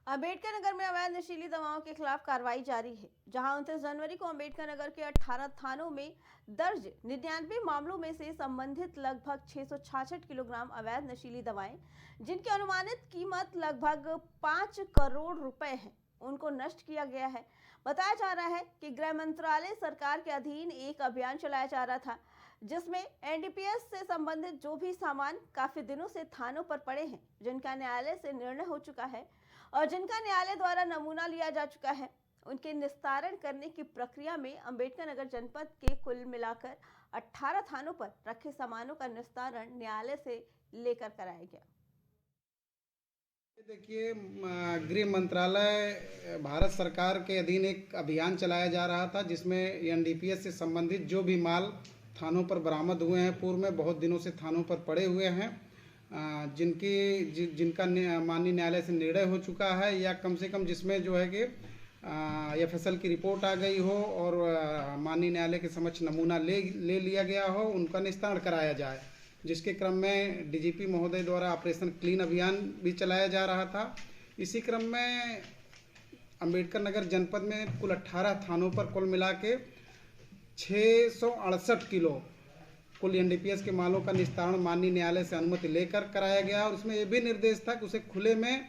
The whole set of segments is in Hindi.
अंबेडकर नगर में अवैध नशीली दवाओं के खिलाफ कार्रवाई जारी है। जहां 29 जनवरी को अंबेडकर नगर के 18 थानों में दर्ज 99 मामलों में से संबंधित लगभग 666 किलोग्राम अवैध नशीली दवाएं, जिनकी अनुमानित कीमत लगभग 5 करोड़ रुपए है, उनको नष्ट किया गया है। बताया जा रहा है कि गृह मंत्रालय सरकार के अधीन एक अभियान चलाया जा रहा था, जिसमें एनडीपीएस से संबंधित जो भी सामान काफी दिनों से थानों पर पड़े हैं, जिनका न्यायालय से निर्णय हो चुका है और जिनका न्यायालय द्वारा नमूना लिया जा चुका है, उनके निस्तारण करने की प्रक्रिया में अंबेडकर नगर जनपद के कुल मिलाकर 18 थानों पर रखे सामानों का निस्तारण न्यायालय से लेकर कराया गया। देखिए, गृह मंत्रालय भारत सरकार के अधीन एक अभियान चलाया जा रहा था, जिसमें एनडीपीएस से संबंधित जो भी माल थानों पर बरामद हुए हैं, पूर्व में बहुत दिनों से थानों पर पड़े हुए हैं, जिनका माननीय न्यायालय से निर्णय हो चुका है, या कम से कम जिसमें जो है कि एफएसएल की रिपोर्ट आ गई हो और माननीय न्यायालय के समक्ष नमूना ले लिया गया हो, उनका निस्तारण कराया जाए। जिसके क्रम में डीजीपी महोदय द्वारा ऑपरेशन क्लीन अभियान भी चलाया जा रहा था। इसी क्रम में अंबेडकर नगर जनपद में कुल 18 थानों पर कुल मिला के 668 किलो कुल एनडीपीएस के मालों का निस्तारण माननीय न्यायालय से अनुमति लेकर कराया गया। और उसमें यह भी निर्देश था कि उसे खुले में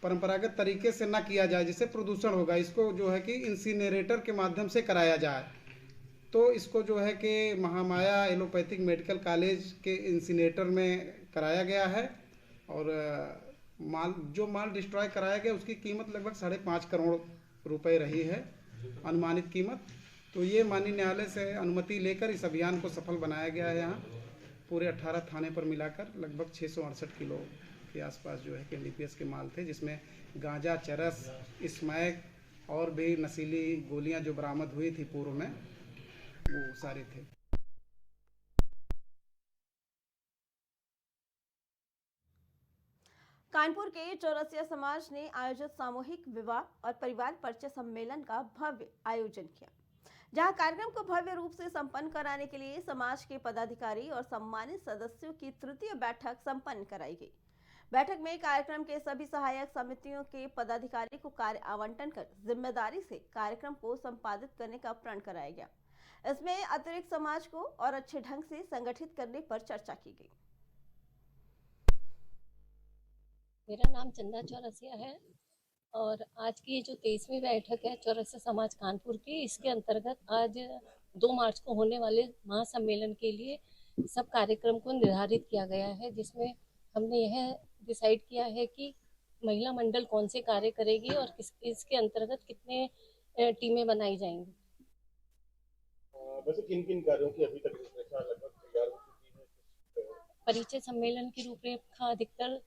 परंपरागत तरीके से न किया जाए, जिससे प्रदूषण होगा। इसको जो है कि इंसिनरेटर के माध्यम से कराया जाए। तो इसको जो है कि महामाया एलोपैथिक मेडिकल कॉलेज के इंसिनेटर में कराया गया है। और जो माल डिस्ट्रॉय कराया गया उसकी कीमत लगभग 5.5 करोड़ रुपए रही है, अनुमानित कीमत। तो ये माननीय न्यायालय से अनुमति लेकर इस अभियान को सफल बनाया गया है। यहाँ पूरे 18 थाने पर मिलाकर लगभग 668 किलो के आसपास जो है कि एनडीपीएस के माल थे, जिसमें गांजा, चरस, स्मैक और भी नशीली गोलियां जो बरामद हुई थी पूर्व में, वो सारे थे। कानपुर के चौरसिया समाज ने आयोजित सामूहिक विवाह और परिवार परिचय सम्मेलन का भव्य आयोजन किया, जहां कार्यक्रम को भव्य रूप से संपन्न कराने के लिए समाज के पदाधिकारी और सम्मानित सदस्यों की तृतीय बैठक संपन्न कराई गई। बैठक में कार्यक्रम के सभी सहायक समितियों के पदाधिकारी को कार्य आवंटन कर जिम्मेदारी से कार्यक्रम को संपादित करने का प्रण कराया गया। इसमें अतिरिक्त समाज को और अच्छे ढंग से संगठित करने पर चर्चा की गई। मेरा नाम चंदा चौरसिया है और आज की जो 23वीं बैठक है चौरसिया समाज कानपुर की, इसके अंतर्गत आज 2 मार्च को होने वाले महासम्मेलन के लिए सब कार्यक्रम को निर्धारित किया गया है, जिसमें हमने यह डिसाइड किया है कि महिला मंडल कौन से कार्य करेगी और इसके अंतर्गत कितने टीमें बनाई जाएंगी। वैसे किन किन कार्यों की अभी तक रूपरेखा लगभग तैयार हो चुकी है? परिचय सम्मेलन की रूपरेखा अधिकतर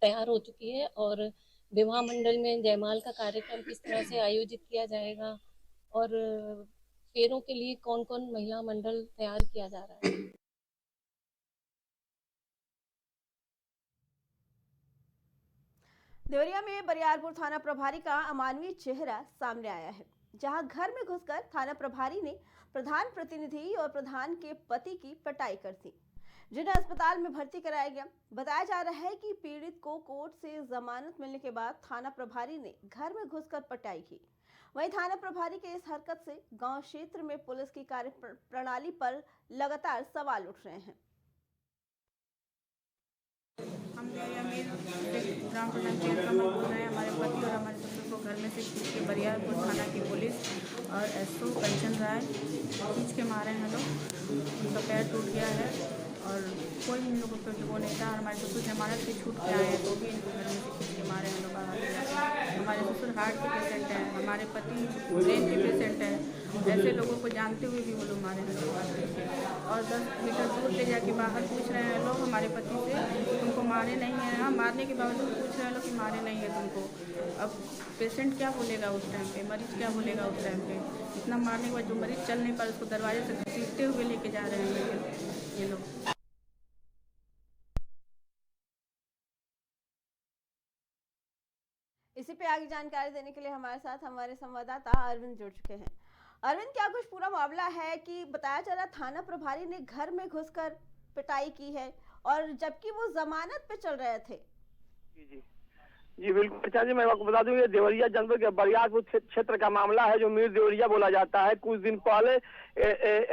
तैयार हो चुकी है और विवाह मंडल में जयमाल का कार्यक्रम किस तरह से आयोजित किया जाएगा और फेरों के लिए कौन कौन महिला मंडल तैयार किया जा रहा है। देवरिया में बरियारपुर थाना प्रभारी का अमानवीय चेहरा सामने आया है, जहां घर में घुसकर थाना प्रभारी ने प्रधान प्रतिनिधि और प्रधान के पति की पिटाई कर दी, जिन्हें अस्पताल में भर्ती कराया गया। बताया जा रहा है कि पीड़ित को कोर्ट से जमानत मिलने के बाद थाना प्रभारी ने घर में घुसकर पिटाई की। वहीं थाना प्रभारी के इस हरकत से गांव क्षेत्र में पुलिस की कार्य प्रणाली पर लगातार सवाल उठ रहे हैं। हम ग्राम प्रधान चेयरमैन बोल रहे हैं। हमारे पति और हमारे ससुर को घर में से खींच के बरियारपुर थाना की पुलिस और एसओ कंचन राय खींच के मारे हैं लोग। उनका पैर टूट गया है और कोई इन लोगों पर वो नहीं था। हमारे ससुर जमानत से छूट के आए हैं तो भी इनको घर में से खींच के मारे हैं लोग। हमारे ससुर हार्ट के पेशेंट हैं, हमारे पति ब्रेन के पेशेंट हैं। ऐसे लोगों को जानते हुए भी वो लोग मारे हैं और 10 मीटर दूर ले जाके बाहर पूछ रहे हैं लोग हमारे पति से, तुमको मारे नहीं है। हाँ, मारने के बावजूद पूछ रहे हैं लोग कि मारे नहीं है तुमको। अब पेशेंट क्या बोलेगा उस टाइम पे, मरीज क्या बोलेगा उस टाइम पे। इतना मारने के बाद जो मरीज चल नहीं पा उसको दरवाजे से घसीटते हुए लेके जा रहे हैं ये लोग। इसी पे आगे जानकारी देने के लिए हमारे साथ हमारे संवाददाता अरविंद जुड़ चुके हैं। अरविंद, क्या कुछ पूरा मामला है कि बताया जा रहा थाना प्रभारी ने घर में घुसकर पिटाई की है और जबकि वो जमानत पे चल रहे थे? जी, जी बिल्कुल अच्छा जी, मैं आपको बता दूं ये देवरिया जनपद के बरियारपुर क्षेत्र का मामला है, जो मीर देवरिया बोला जाता है। कुछ दिन पहले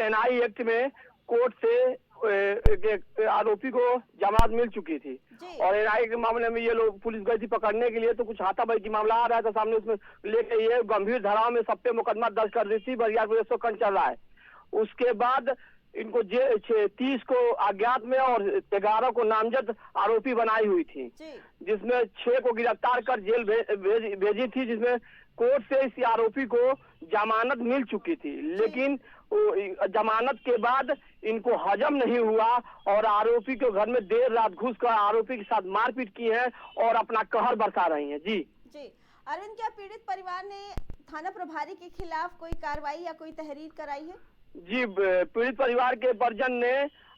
एनआई एक्ट में कोर्ट से एक आरोपी को जमानत मिल चुकी थी जी। और एनआई के मामले में ये लोग पुलिस गई थी पकड़ने के लिए, तो कुछ हाथापाई की मामला आ रहा था सामने, उसमें लेके ये गंभीर धाराओं में सब पे मुकदमा दर्ज कर दी थी। बरियारपुर 100 चल रहा है। उसके बाद इनको 30 को अज्ञात में और 11 को नामजद आरोपी बनाई हुई थी, जिसमें 6 को गिरफ्तार कर जेल भेजी थी, जिसमें कोर्ट से इस आरोपी को जमानत मिल चुकी थी। लेकिन जमानत के बाद इनको हजम नहीं हुआ और आरोपी के घर में देर रात घुसकर आरोपी के साथ मारपीट की है और अपना कहर बरसा रही हैं। जी अरविंद, क्या पीड़ित परिवार ने थाना प्रभारी के खिलाफ कोई कार्रवाई या कोई तहरीर कराई है? जी, पीड़ित परिवार के परिजन ने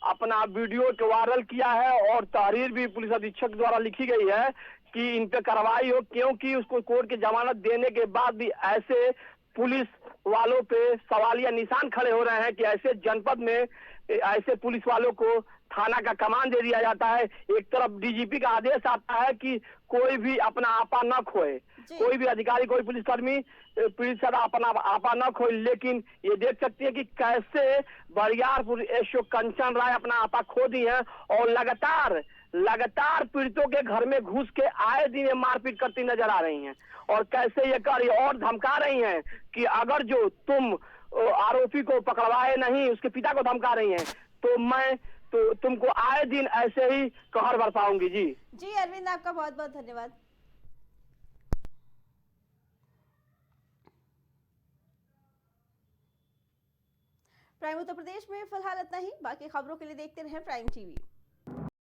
अपना वीडियो को वायरल किया है और तहरीर भी पुलिस अधीक्षक द्वारा लिखी गई है कि इन पे कार्रवाई हो, क्योंकि उसको कोर्ट की जमानत देने के बाद भी ऐसे पुलिस वालों पे सवालिया निशान खड़े हो रहे हैं कि ऐसे जनपद में ऐसे पुलिस वालों को थाना का कमान दे दिया जाता है। एक तरफ डीजीपी का आदेश आता है कि कोई भी अपना आपा न खोए, कोई भी अधिकारी, कोई पुलिसकर्मी पुलिस का अपना आपा न खोए, लेकिन ये देख सकते हैं कि कैसे बरियारपुर एसओ कंचन राय अपना आपा खो दी है और लगातार पीड़ितों के घर में घुस के आए दिन मारपीट करती नजर आ रही हैं और कैसे ये कर और धमका रही हैं कि अगर जो तुम आरोपी को पकड़वाए नहीं, उसके पिता को धमका रही हैं, तो मैं तो तुमको आए दिन ऐसे ही कहर बरसाऊंगी। जी अरविंद, आपका बहुत बहुत धन्यवाद। प्राइम उत्तर प्रदेश में फिलहाल इतना ही। बाकी खबरों के लिए देखते रहें प्राइम टीवी।